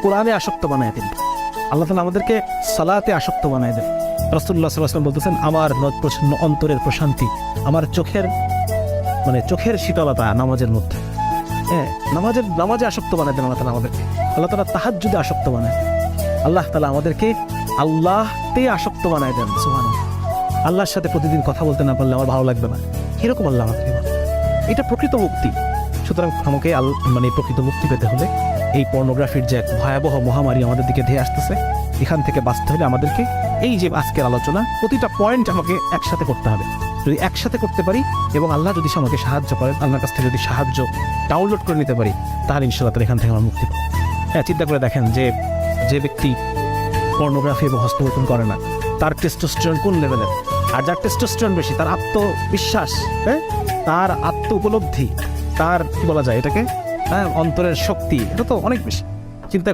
কোরআনে আসক্ত বানায় দেন, আল্লাহ তাআলা আমাদেরকে সালাতে আসক্ত বানায় দেন। রাসূলুল্লাহ সাল্লাল্লাহু আলাইহি ওয়াসাল্লাম বলতেছেন, আমার প্রচ্ছন্ন অন্তরের প্রশান্তি, আমার চোখের শীতলতা নামাজের মধ্যে। হ্যাঁ, নামাজে আসক্ত বানায় দেন আল্লাহ তাআলা আমাদেরকে। আল্লাহ তাআলা তাহাজ্জুদে আসক্ত বানায়, আল্লাহ তাআলা আমাদেরকে আল্লাহতে আসক্ত বানায় দেন। সুবহানাল্লাহ। আল্লাহর সাথে প্রতিদিন কথা বলতে না পারলে আমার ভালো লাগবে না, এরকম আল্লাহ আমাদেরকে বলে। এটা প্রকৃত মুক্তি। সুতরাং আমাকে প্রকৃত মুক্তি পেতে হলে এই পর্নোগ্রাফির যে এক ভয়াবহ মহামারী আমাদের দিকে ধেয়ে আসতেছে, এখান থেকে বাঁচতে হলে আমাদেরকে এই যে আজকের আলোচনা প্রতিটা পয়েন্ট আমাকে একসাথে করতে হবে। যদি একসাথে করতে পারি এবং আল্লাহ যদি আমাকে সাহায্য করেন, আল্লাহর কাছ থেকে যদি সাহায্য ডাউনলোড করে নিতে পারি, তাহলে ইনশাআল্লাহ তাআলা এখান থেকে আমরা মুক্তি পাবো। হ্যাঁ, চিন্তা করে দেখেন যে ব্যক্তি পর্নোগ্রাফি এবং হস্তমৈথুন করে না, তার টেস্টোস্টেরন কোন লেভেলের, আর যার টেস্টোস্টেরন বেশি তার আত্মবিশ্বাস, হ্যাঁ, তার আত্ম উপলব্ধি, তার কি বলা যায় এটাকে, হ্যাঁ, অন্তরের শক্তি, এটা তো অনেক বেশি। চিন্তা